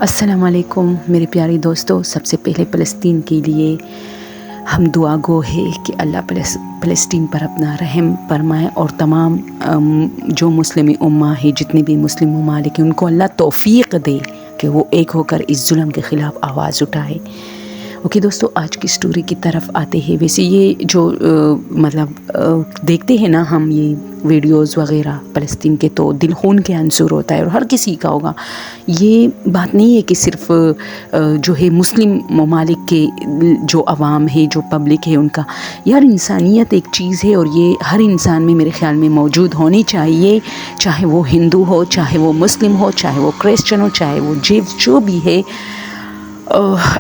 السلام علیکم میرے پیارے دوستو، سب سے پہلے فلسطین کے لیے ہم دعا گو ہے کہ اللہ فلسطین پر اپنا رحم فرمائے، اور تمام جو مسلم امہ ہے، جتنے بھی مسلم ممالک ہیں، ان کو اللہ توفیق دے کہ وہ ایک ہو کر اس ظلم کے خلاف آواز اٹھائے۔ اوکے دوستو، آج کی سٹوری کی طرف آتے ہیں۔ ویسے یہ جو دیکھتے ہیں نا ہم یہ ویڈیوز وغیرہ فلسطین کے، تو دل خون کے عنصر ہوتا ہے، اور ہر کسی کا ہوگا۔ یہ بات نہیں ہے کہ صرف جو ہے مسلم ممالک کے جو عوام ہے، جو پبلک ہے، ان کا یار انسانیت ایک چیز ہے، اور یہ ہر انسان میں میرے خیال میں موجود ہونی چاہیے، چاہے وہ ہندو ہو، چاہے وہ مسلم ہو، چاہے وہ کرسچن ہو، چاہے وہ جو بھی ہے۔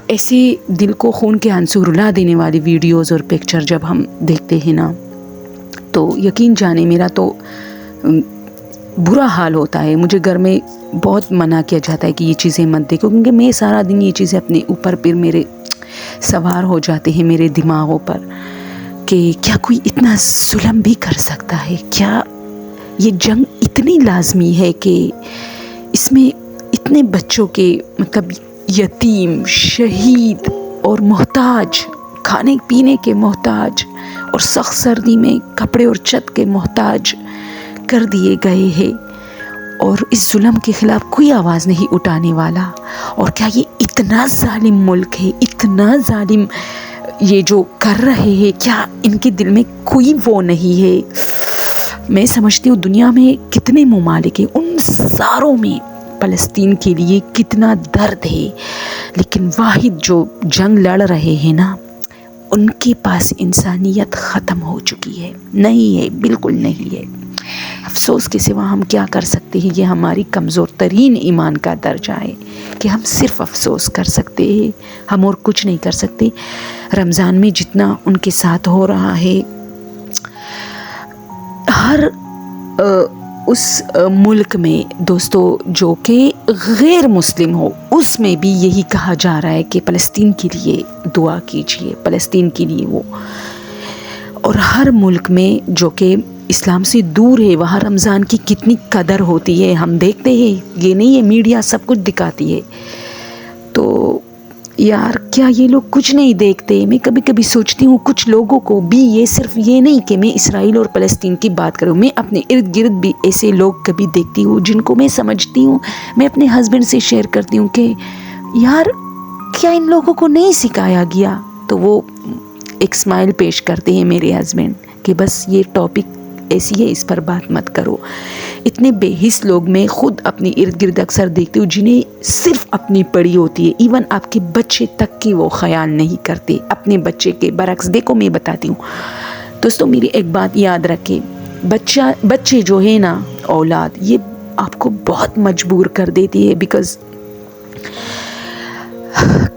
ایسے دل کو خون کے آنسو رلا دینے والی ویڈیوز اور پکچر جب ہم دیکھتے ہیں نا، تو یقین جانے میرا تو برا حال ہوتا ہے۔ مجھے گھر میں بہت منع کیا جاتا ہے کہ یہ چیزیں مت دیکھو، کیونکہ میں سارا دن یہ چیزیں اپنے اوپر پھر میرے سوار ہو جاتے ہیں میرے دماغوں پر، کہ کیا کوئی اتنا ظلم بھی کر سکتا ہے؟ کیا یہ جنگ اتنی لازمی ہے کہ اس میں اتنے بچوں کے مطلب یتیم، شہید اور محتاج، کھانے پینے کے محتاج، اور سخت سردی میں کپڑے اور چھت کے محتاج کر دیے گئے ہیں، اور اس ظلم کے خلاف کوئی آواز نہیں اٹھانے والا؟ اور کیا یہ اتنا ظالم ملک ہے، اتنا ظالم یہ جو کر رہے ہیں، کیا ان کے دل میں کوئی وہ نہیں ہے؟ میں سمجھتی ہوں دنیا میں کتنے ممالک ہیں، ان ساروں میں فلسطین کے لیے کتنا درد ہے، لیکن واحد جو جنگ لڑ رہے ہیں نا، ان کے پاس انسانیت ختم ہو چکی ہے، نہیں ہے، بالکل نہیں ہے۔ افسوس کے سوا ہم کیا کر سکتے ہیں؟ یہ ہماری کمزور ترین ایمان کا درجہ ہے کہ ہم صرف افسوس کر سکتے ہیں، ہم اور کچھ نہیں کر سکتے۔ رمضان میں جتنا ان کے ساتھ ہو رہا ہے، ہر اس ملک میں دوستو جو کہ غیر مسلم ہو، اس میں بھی یہی کہا جا رہا ہے کہ فلسطین کے لیے دعا کیجیے، فلسطین کے لیے وہ۔ اور ہر ملک میں جو کہ اسلام سے دور ہے، وہاں رمضان کی کتنی قدر ہوتی ہے، ہم دیکھتے ہیں۔ یہ نہیں ہے میڈیا سب کچھ دکھاتی ہے، تو یار کیا یہ لوگ کچھ نہیں دیکھتے؟ میں کبھی کبھی سوچتی ہوں کچھ لوگوں کو بھی، یہ صرف یہ نہیں کہ میں اسرائیل اور فلسطین کی بات کروں، میں اپنے ارد گرد بھی ایسے لوگ کبھی دیکھتی ہوں جن کو میں سمجھتی ہوں، میں اپنے ہسبینڈ سے شیئر کرتی ہوں کہ یار کیا ان لوگوں کو نہیں سکھایا گیا؟ تو وہ ایک اسمائل پیش کرتے ہیں میرے ہسبینڈ کہ بس یہ ٹاپک ایسی ہے، اس پر بات مت کرو۔ اتنے بے حس لوگ میں خود اپنے ارد گرد اکثر دیکھتی ہوں جنہیں صرف اپنی پڑی ہوتی ہے، ایون آپ کے بچے تک کی وہ خیال نہیں کرتے اپنے بچے کے برعکس۔ دیکھو میں بتاتی ہوں دوستوں، میری ایک بات یاد رکھے، بچے جو ہے نا، اولاد، یہ آپ کو بہت مجبور کر دیتی ہے، بیکاز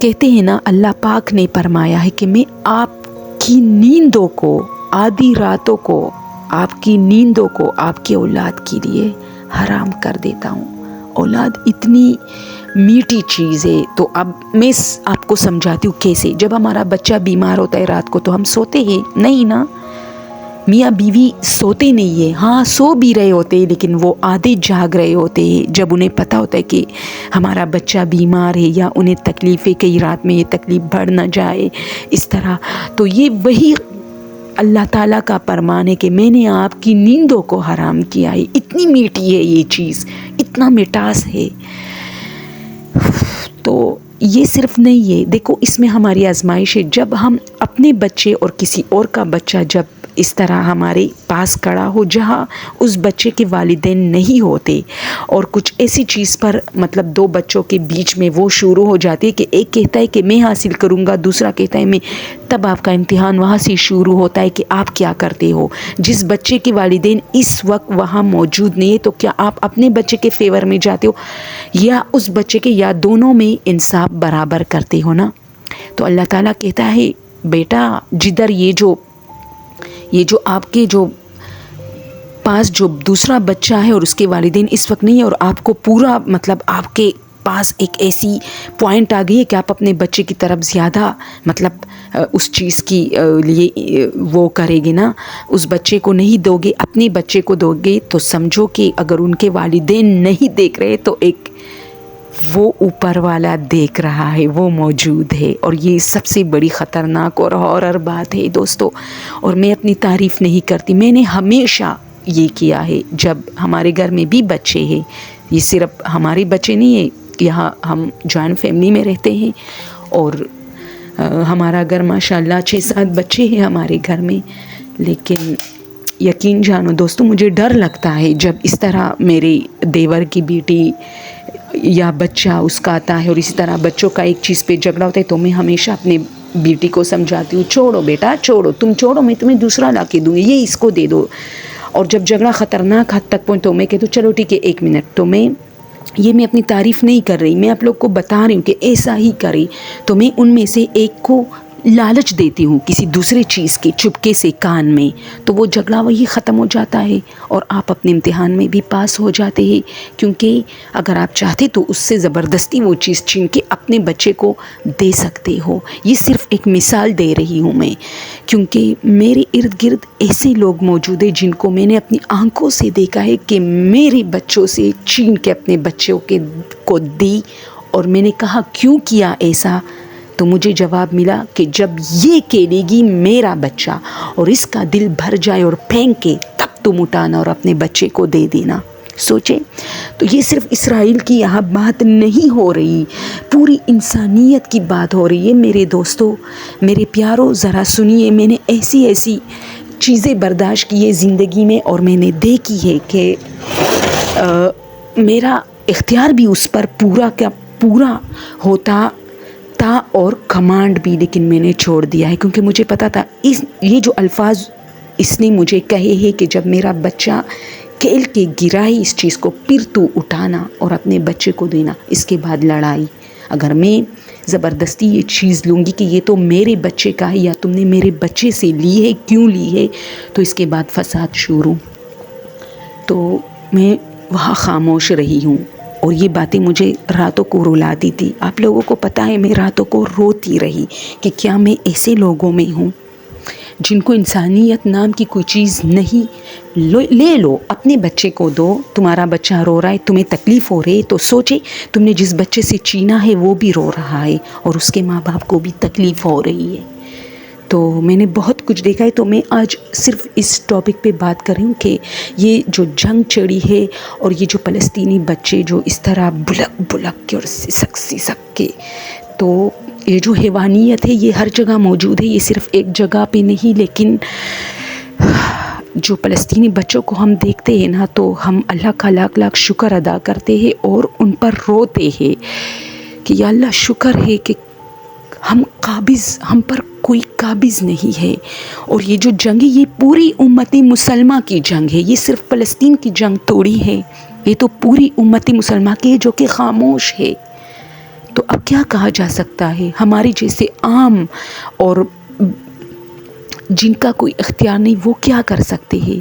کہتے ہیں نا اللہ پاک نے فرمایا ہے کہ میں آپ کی نیندوں کو، آدھی راتوں کو، آپ کی نیندوں کو آپ کے اولاد کے لیے حرام کر دیتا ہوں۔ اولاد اتنی میٹھی چیز ہے، تو اب میں آپ کو سمجھاتی ہوں کیسے۔ جب ہمارا بچہ بیمار ہوتا ہے رات کو، تو ہم سوتے ہیں نہیں نا، میاں بیوی سوتے نہیں ہے، ہاں سو بھی رہے ہوتے ہیں، لیکن وہ آدھے جاگ رہے ہوتے ہیں، جب انہیں پتہ ہوتا ہے کہ ہمارا بچہ بیمار ہے، یا انہیں تکلیف ہے کہ رات میں یہ تکلیف بڑھ نہ جائے اس طرح۔ تو یہ وہی اللہ تعالیٰ کا فرمان ہے کہ میں نے آپ کی نیندوں کو حرام کیا ہے۔ اتنی میٹھی ہے یہ چیز، اتنا مٹاس ہے۔ تو یہ صرف نہیں ہے، دیکھو اس میں ہماری آزمائش ہے، جب ہم اپنے بچے اور کسی اور کا بچہ جب اس طرح ہمارے پاس کھڑا ہو جہاں اس بچے کے والدین نہیں ہوتے، اور کچھ ایسی چیز پر مطلب دو بچوں کے بیچ میں وہ شروع ہو جاتی ہے کہ ایک کہتا ہے کہ میں حاصل کروں گا، دوسرا کہتا ہے میں، تب آپ کا امتحان وہاں سے شروع ہوتا ہے کہ آپ کیا کرتے ہو۔ جس بچے کے والدین اس وقت وہاں موجود نہیں ہے، تو کیا آپ اپنے بچے کے فیور میں جاتے ہو، یا اس بچے کے، یا دونوں میں انصاف برابر کرتے ہو نا؟ تو اللہ تعالیٰ کہتا ہے بیٹا، جدھر یہ جو آپ کے جو پاس جو دوسرا بچہ ہے اور اس کے والدین اس وقت نہیں ہے، اور آپ کو پورا مطلب آپ کے پاس ایک ایسی پوائنٹ آ گئی ہے کہ آپ اپنے بچے کی طرف زیادہ مطلب اس چیز کی لیے وہ کرے گے نا، اس بچے کو نہیں دو گے، اپنے بچے کو دو گے، تو سمجھو کہ اگر ان کے والدین نہیں دیکھ رہے تو ایک وہ اوپر والا دیکھ رہا ہے، وہ موجود ہے، اور یہ سب سے بڑی خطرناک اور ہارر بات ہے دوستو۔ اور میں اپنی تعریف نہیں کرتی، میں نے ہمیشہ یہ کیا ہے جب ہمارے گھر میں بھی بچے ہیں، یہ صرف ہمارے بچے نہیں ہیں، یہاں ہم جوائنٹ فیملی میں رہتے ہیں اور ہمارا گھر ماشاءاللہ 6-7 بچے ہیں ہمارے گھر میں، لیکن یقین جانو دوستو مجھے ڈر لگتا ہے جب اس طرح میرے دیور کی بیٹی یا بچہ اس کا آتا ہے اور اسی طرح بچوں کا ایک چیز پہ جھگڑا ہوتا ہے، تو میں ہمیشہ اپنے بیٹی کو سمجھاتی ہوں، چھوڑو بیٹا چھوڑو، تم چھوڑو، میں تمہیں دوسرا لا کے دوں گی، یہ اس کو دے دو۔ اور جب جھگڑا خطرناک حد تک پہنچ تو میں کہتی ہوں چلو ٹھیک ہے 1 منٹ، تو میں اپنی تعریف نہیں کر رہی، میں آپ لوگ کو بتا رہی ہوں کہ ایسا ہی کرے، تو میں ان میں سے ایک کو لالچ دیتی ہوں کسی دوسرے چیز کے چپکے سے کان میں، تو وہ جھگڑا وہی ختم ہو جاتا ہے اور آپ اپنے امتحان میں بھی پاس ہو جاتے ہیں، کیونکہ اگر آپ چاہتے تو اس سے زبردستی وہ چیز چھین کے اپنے بچے کو دے سکتے ہو۔ یہ صرف ایک مثال دے رہی ہوں میں، کیونکہ میرے ارد گرد ایسے لوگ موجود ہیں جن کو میں نے اپنی آنکھوں سے دیکھا ہے کہ میرے بچوں سے چھین کے اپنے بچوں کو دی، اور میں نے کہا کیوں کیا ایسا؟ تو مجھے جواب ملا کہ جب یہ کہے گی میرا بچہ اور اس کا دل بھر جائے اور پھینکے، تب تم اٹھانا اور اپنے بچے کو دے دینا۔ سوچیں، تو یہ صرف اسرائیل کی یہاں بات نہیں ہو رہی، پوری انسانیت کی بات ہو رہی ہے۔ میرے دوستو، میرے پیارو، ذرا سنیے، میں نے ایسی چیزیں برداشت کی ہے زندگی میں، اور میں نے دیکھی ہے کہ میرا اختیار بھی اس پر پورا کا پورا ہوتا تھا اور کمانڈ بھی، لیکن میں نے چھوڑ دیا ہے، کیونکہ مجھے پتا تھا یہ جو الفاظ اس نے مجھے کہے ہیں کہ جب میرا بچہ کھیل کے گرائی اس چیز کو، پھر تو اٹھانا اور اپنے بچے کو دینا، اس کے بعد لڑائی۔ اگر میں زبردستی یہ چیز لوں گی کہ یہ تو میرے بچے کا ہے، یا تم نے میرے بچے سے لی ہے، کیوں لی ہے، تو اس کے بعد فساد شروع۔ تو میں وہاں خاموش رہی ہوں، اور یہ باتیں مجھے راتوں کو رلاتی تھی۔ آپ لوگوں کو پتہ ہے میں راتوں کو روتی رہی کہ کیا میں ایسے لوگوں میں ہوں جن کو انسانیت نام کی کوئی چیز نہیں؟ لے لو، اپنے بچے کو دو، تمہارا بچہ رو رہا ہے، تمہیں تکلیف ہو رہی ہے تو سوچے تم نے جس بچے سے چھینا ہے وہ بھی رو رہا ہے اور اس کے ماں باپ کو بھی تکلیف ہو رہی ہے۔ تو میں نے بہت کچھ دیکھا ہے، تو میں آج صرف اس ٹاپک پہ بات کر رہی ہوں کہ یہ جو جنگ چڑھی ہے اور یہ جو فلسطینی بچے جو اس طرح بلک کے اور سسک کے، تو یہ جو حیوانیت ہے یہ ہر جگہ موجود ہے، یہ صرف ایک جگہ پہ نہیں، لیکن جو فلسطینی بچوں کو ہم دیکھتے ہیں نا، تو ہم اللہ کا لاکھ لاکھ شکر ادا کرتے ہیں اور ان پر روتے ہیں کہ یا اللہ شکر ہے کہ ہم پر کوئی قابض نہیں ہے۔ اور یہ جو جنگ ہے یہ پوری امت مسلمہ کی جنگ ہے، یہ صرف فلسطین کی جنگ توڑی ہے، یہ تو پوری امت مسلمہ کی ہے جو کہ خاموش ہے۔ تو اب کیا کہا جا سکتا ہے؟ ہمارے جیسے عام اور جن کا کوئی اختیار نہیں، وہ کیا کر سکتے ہیں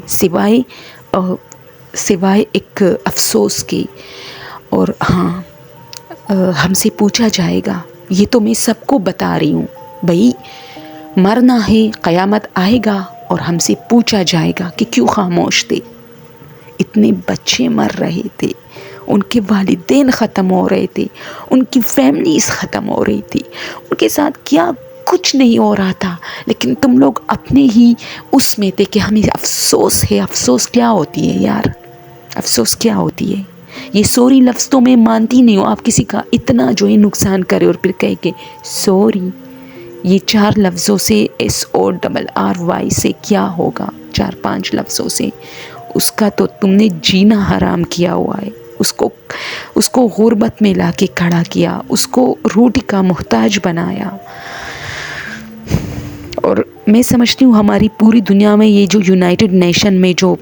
سوائے ایک افسوس کے؟ اور ہاں، ہم سے پوچھا جائے گا، یہ تو میں سب کو بتا رہی ہوں بھائی، مرنا ہے، قیامت آئے گا اور ہم سے پوچھا جائے گا کہ کیوں خاموش تھے؟ اتنے بچے مر رہے تھے، ان کے والدین ختم ہو رہے تھے، ان کی فیملیز ختم ہو رہی تھی، ان کے ساتھ کیا کچھ نہیں ہو رہا تھا، لیکن تم لوگ اپنے ہی اس میں تھے کہ ہمیں افسوس ہے۔ افسوس کیا ہوتی ہے یار؟ افسوس کیا ہوتی ہے؟ یہ سوری لفظ تو میں مانتی نہیں ہوں، آپ کسی کا اتنا جو ہے نقصان کرے اور پھر کہے کہ سوری، یہ 4 لفظوں سے SORRY سے کیا ہوگا؟ 4-5 لفظوں سے اس کا تو تم نے جینا حرام کیا ہوا ہے، اس کو غربت میں لا کے کھڑا کیا، اس کو روٹی کا محتاج بنایا۔ اور میں سمجھتی ہوں ہماری پوری دنیا میں یہ جو یونائٹڈ نیشن میں جو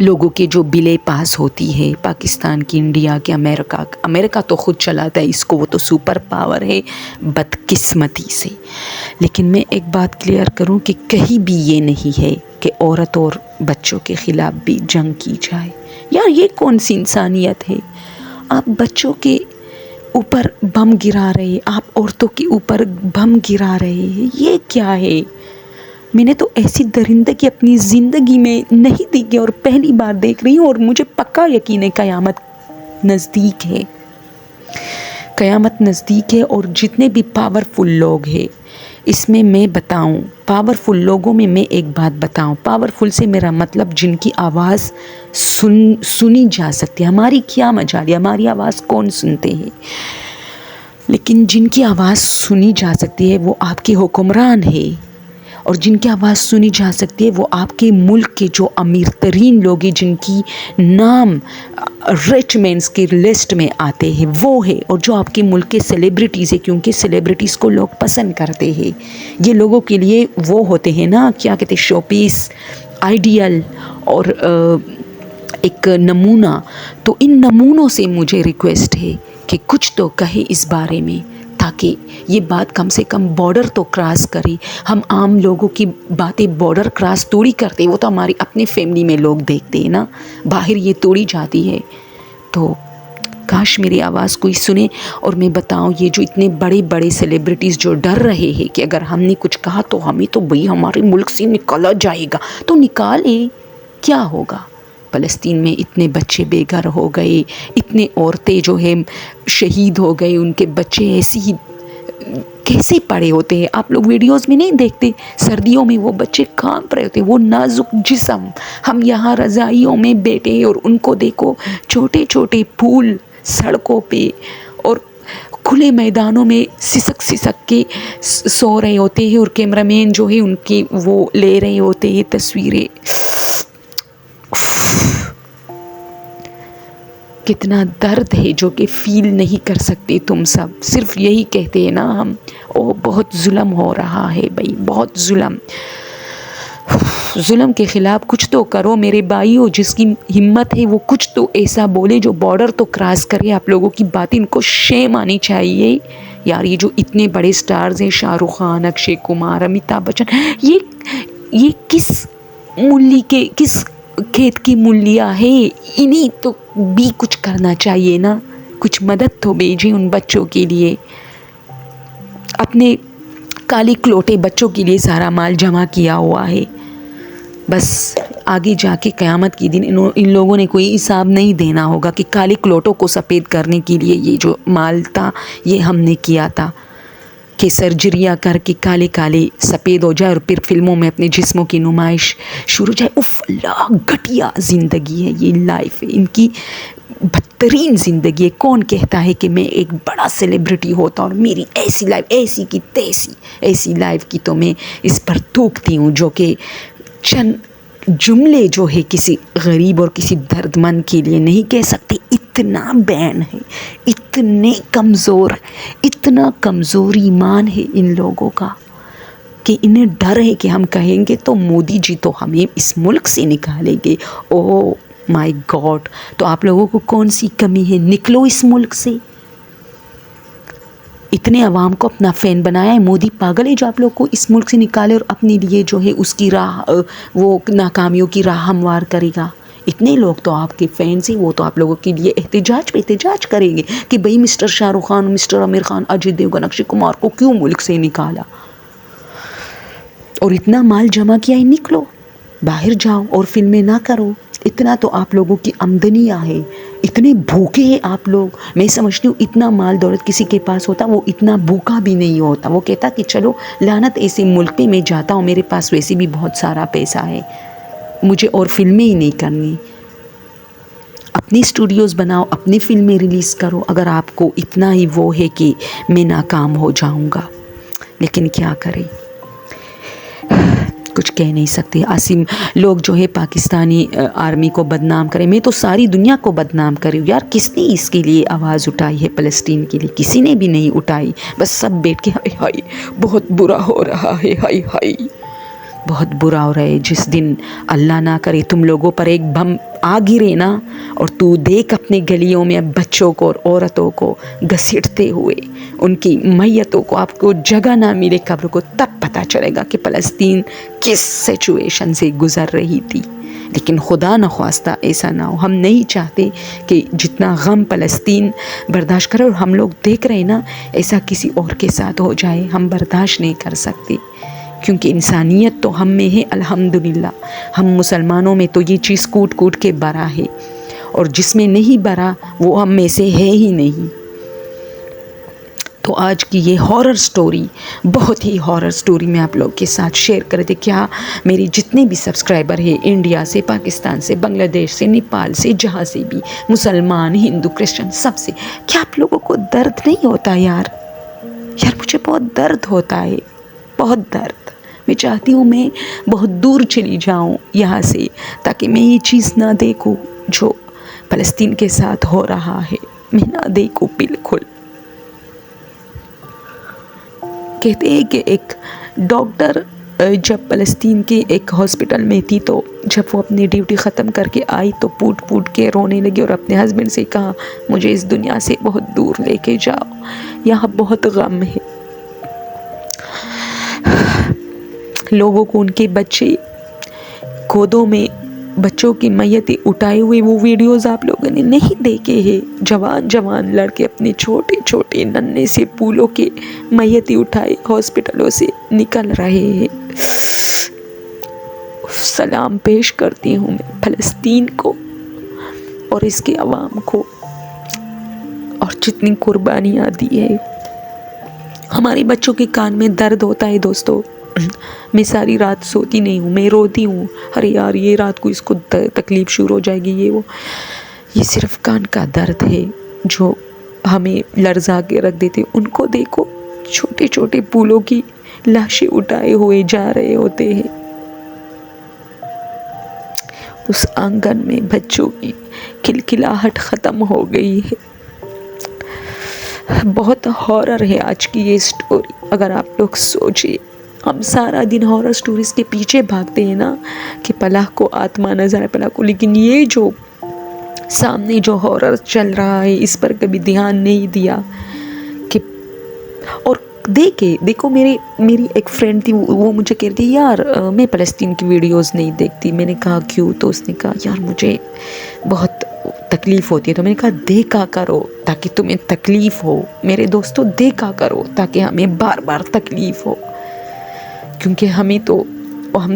لوگوں کے جو بلیں پاس ہوتی ہے، پاکستان کی، انڈیا کی، امریکہ تو خود چلاتا ہے اس کو، وہ تو سپر پاور ہے بدقسمتی سے۔ لیکن میں ایک بات کلیئر کروں کہ کہیں بھی یہ نہیں ہے کہ عورت اور بچوں کے خلاف بھی جنگ کی جائے۔ یار یہ کون سی انسانیت ہے؟ آپ بچوں کے اوپر بم گرا رہے، آپ عورتوں کے اوپر بم گرا رہے ہیں، یہ کیا ہے؟ میں نے تو ایسی درندگی اپنی زندگی میں نہیں دیکھی اور پہلی بار دیکھ رہی ہوں، اور مجھے پکا یقین ہے قیامت نزدیک ہے۔ قیامت نزدیک ہے اور جتنے بھی پاورفل لوگ ہیں اس میں بتاؤں، پاورفل لوگوں میں ایک بات بتاؤں، پاورفل سے میرا مطلب جن کی آواز سنی جا سکتی ہے۔ ہماری کیا مجال ہے، ہماری آواز کون سنتے ہیں، لیکن جن کی آواز سنی جا سکتی ہے وہ آپ کے حکمران ہے، اور جن کی آواز سنی جا سکتی ہے وہ آپ کے ملک کے جو امیر ترین لوگ ہیں، جن کی نام ریچ مینس کی لسٹ میں آتے ہیں وہ ہے، اور جو آپ کے ملک کے سیلیبریٹیز ہیں، کیونکہ سیلیبریٹیز کو لوگ پسند کرتے ہیں، یہ لوگوں کے لیے وہ ہوتے ہیں نا، کیا کہتے ہیں، شو پیس، آئیڈیل اور ایک نمونہ۔ تو ان نمونوں سے مجھے ریکویسٹ ہے کہ کچھ تو کہے اس بارے میں، تاکہ یہ بات کم سے کم بارڈر تو کراس کرے۔ ہم عام لوگوں کی باتیں بارڈر کراس توڑی کرتے، وہ تو ہماری اپنے فیملی میں لوگ دیکھتے ہیں نا، باہر یہ توڑی جاتی ہے۔ تو کاش میری آواز کوئی سنے، اور میں بتاؤں یہ جو اتنے بڑے بڑے سیلیبریٹیز جو ڈر رہے ہیں کہ اگر ہم نے کچھ کہا تو ہمیں تو بھئی ہمارے ملک سے نکالا جائے گا، تو نکالے، کیا ہوگا؟ فلسطین میں اتنے بچے بے گھر ہو گئے، اتنے عورتیں جو ہیں شہید ہو گئے، ان کے بچے ایسی ہی کیسے پڑے ہوتے ہیں، آپ لوگ ویڈیوز میں نہیں دیکھتے؟ سردیوں میں وہ بچے کانپ رہے ہوتے، وہ نازک جسم، ہم یہاں رضائیوں میں بیٹھے اور ان کو دیکھو چھوٹے چھوٹے پھول سڑکوں پہ اور کھلے میدانوں میں سسک کے سو رہے ہوتے ہیں، اور کیمرہ مین جو ہے ان کی وہ لے رہے ہوتے ہیں تصویریں۔ کتنا درد ہے جو کہ فیل نہیں کر سکتے تم سب، صرف یہی کہتے ہیں نا ہم، او بہت ظلم ہو رہا ہے بھائی، بہت ظلم۔ ظلم کے خلاف کچھ تو کرو میرے بھائیو، جس کی ہمت ہے وہ کچھ تو ایسا بولے جو بارڈر تو کراس کرے۔ آپ لوگوں کی باتیں ان کو شیم آنی چاہیے یار۔ یہ جو اتنے بڑے سٹارز ہیں، شاہ رخ خان، اکشے کمار، امیتابھ بچن، یہ کس ملی کے، کس کھیت کی مولیاں ہے؟ انہیں تو بھی کچھ کرنا چاہیے نا، کچھ مدد تو بھیجیں ان بچوں کے لیے۔ اپنے کالی کلوٹے بچوں کے لیے سارا مال جمع کیا ہوا ہے، بس آگے جا کے قیامت کے دن ان لوگوں نے کوئی حساب نہیں دینا ہوگا کہ کالے کلوٹوں کو سفید کرنے کے لیے یہ جو مال تھا یہ ہم نے کیا تھا، کہ سرجریاں کر کے کالے کالے سفید ہو جائے اور پھر فلموں میں اپنے جسموں کی نمائش شروع ہو جائے۔ اف اللہ، گھٹیا زندگی ہے یہ، لائف ہے ان کی، بدترین زندگی ہے۔ کون کہتا ہے کہ میں ایک بڑا سیلیبریٹی ہوتا اور میری ایسی لائف، ایسی کی تیسی، ایسی لائف کی تو میں اس پر تھوکتی ہوں، جو کہ چند جملے جو ہے کسی غریب اور کسی درد مند کے لیے نہیں کہہ سکتے۔ اتنا بین ہے، اتنے کمزور، اتنا کمزور ایمان ہے ان لوگوں کا کہ انہیں ڈر ہے کہ ہم کہیں گے تو مودی جی تو ہمیں اس ملک سے نکالیں گے۔ او مائی گاڈ، تو آپ لوگوں کو کون سی کمی ہے؟ نکلو اس ملک سے۔ اتنے عوام کو اپنا فین بنایا ہے مودی، پاگل ہے جو آپ لوگ کو اس ملک سے نکالے اور اپنے لیے جو ہے اس کی راہ، وہ ناکامیوں کی راہ ہموار کرے گا۔ اتنے لوگ تو آپ کے فینس ہیں، وہ تو آپ لوگوں کے لیے احتجاج پہ احتجاج کریں گے کہ بھئی مسٹر شاہ رخ خان، مسٹر عامر خان، اجے دیوگن، اکشے کمار کو کیوں ملک سے نکالا؟ اور اتنا مال جمع کیا ہے، نکلو باہر جاؤ اور فلمیں نہ کرو۔ اتنا تو آپ لوگوں کی آمدنیاں ہے، اتنے بھوکے ہیں آپ لوگ۔ میں سمجھتی ہوں اتنا مال دولت کسی کے پاس ہوتا وہ اتنا بھوکا بھی نہیں ہوتا، وہ کہتا کہ چلو لعنت ایسے ملک پہ میں جاتا ہوں، میرے پاس ویسے بھی بہت سارا پیسہ ہے، مجھے اور فلمیں ہی نہیں کرنی۔ اپنی اسٹوڈیوز بناؤ، اپنی فلمیں ریلیز کرو اگر آپ کو اتنا ہی وہ ہے کہ میں ناکام ہو جاؤں گا، لیکن کیا کریں، کچھ کہہ نہیں سکتے۔ عاصم لوگ جو ہے پاکستانی آرمی کو بدنام کریں، میں تو ساری دنیا کو بدنام کروں یار۔ کس نے اس کے لیے آواز اٹھائی ہے فلسطین کے لیے؟ کسی نے بھی نہیں اٹھائی، بس سب بیٹھ کے ہائے ہائے بہت برا ہو رہا ہے، ہائے ہائے بہت برا ہو رہا ہے۔ جس دن اللہ نہ کرے تم لوگوں پر ایک بم آ گرے نا، اور تو دیکھ اپنے گلیوں میں بچوں کو اور عورتوں کو گھسیٹتے ہوئے، ان کی میتوں کو، آپ کو جگہ نہ ملے قبر کو، تب پتہ چلے گا کہ فلسطین کس سچویشن سے گزر رہی تھی۔ لیکن خدا نخواستہ ایسا نہ ہو، ہم نہیں چاہتے کہ جتنا غم فلسطین برداشت کرے، اور ہم لوگ دیکھ رہے ہیں نا ایسا کسی اور کے ساتھ ہو جائے، ہم برداشت نہیں کر سکتے، کیونکہ انسانیت تو ہم میں ہے الحمدللہ۔ ہم مسلمانوں میں تو یہ چیز کوٹ کوٹ کے برا ہے، اور جس میں نہیں برا وہ ہم میں سے ہے ہی نہیں۔ تو آج کی یہ ہارر سٹوری، بہت ہی ہارر سٹوری میں آپ لوگ کے ساتھ شیئر کر دے. کیا میرے جتنے بھی سبسکرائبر ہیں انڈیا سے، پاکستان سے، بنگلہ دیش سے، نیپال سے، جہاں سے بھی، مسلمان، ہندو، کرسچن، سب سے، کیا آپ لوگوں کو درد نہیں ہوتا یار؟ مجھے بہت درد ہوتا ہے، بہت درد. میں چاہتی ہوں میں بہت دور چلی جاؤں یہاں سے، تاکہ میں یہ چیز نہ دیکھوں جو فلسطین کے ساتھ ہو رہا ہے، میں نہ دیکھوں بالکل. کہتے ہیں کہ ایک ڈاکٹر جب فلسطین کے ایک ہاسپٹل میں تھی، تو جب وہ اپنی ڈیوٹی ختم کر کے آئی تو پوٹ پوٹ کے رونے لگی اور اپنے ہسبینڈ سے کہا مجھے اس دنیا سے بہت دور لے کے جاؤ، یہاں بہت غم ہے. لوگوں کو ان کے بچے گودوں میں، بچوں کی میتیں اٹھائے ہوئے وہ ویڈیوز آپ لوگوں نے نہیں دیکھے ہیں؟ جوان جوان لڑکے اپنے چھوٹے چھوٹے ننھے سے پھولوں کے میتیں اٹھائے ہاسپٹلوں سے نکل رہے ہیں. سلام پیش کرتی ہوں میں فلسطین کو اور اس کے عوام کو، اور جتنی قربانیاں دی ہے. ہمارے بچوں کے کان میں درد ہوتا ہے دوستو. میں ساری رات سوتی نہیں ہوں، میں روتی ہوں، ارے یار یہ رات کو اس کو تکلیف شروع ہو جائے گی، یہ صرف کان کا درد ہے جو ہمیں لرزا کے رکھ دیتے. ان کو دیکھو، چھوٹے چھوٹے پھولوں کی لاشیں اٹھائے ہوئے جا رہے ہوتے ہیں. اس آنگن میں بچوں کی کھلکھلاہٹ ختم ہو گئی ہے. بہت ہارر ہے آج کی یہ سٹوری. اگر آپ لوگ سوچیں، ہم سارا دن ہارر سٹوریز کے پیچھے بھاگتے ہیں نا کہ پلح کو آتما نظر ہے، پلح کو، لیکن یہ جو سامنے جو ہارر چل رہا ہے اس پر کبھی دھیان نہیں دیا. کہ اور دیکھو میری ایک فرینڈ تھی، وہ مجھے کہہ رہی تھی یار میں فلسطین کی ویڈیوز نہیں دیکھتی. میں نے کہا کیوں؟ تو اس نے کہا یار مجھے بہت تکلیف ہوتی ہے. تو میں نے کہا دیکھا کرو تاکہ تمہیں تکلیف ہو. میرے دوستو دیکھا کرو تاکہ ہمیں بار بار تکلیف ہو، کیونکہ ہم تو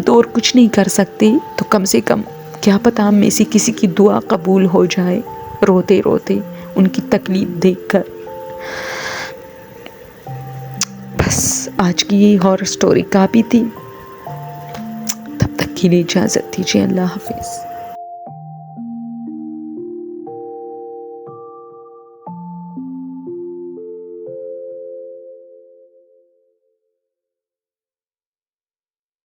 اور کچھ نہیں کر سکتے. تو کم سے کم کیا پتہ ہم میں سے کسی کی دعا قبول ہو جائے روتے روتے ان کی تکلیف دیکھ کر. بس آج کی یہ ہارر سٹوری کافی تھی. تب تک کے لیے اجازت دیجیے. اللہ حافظ.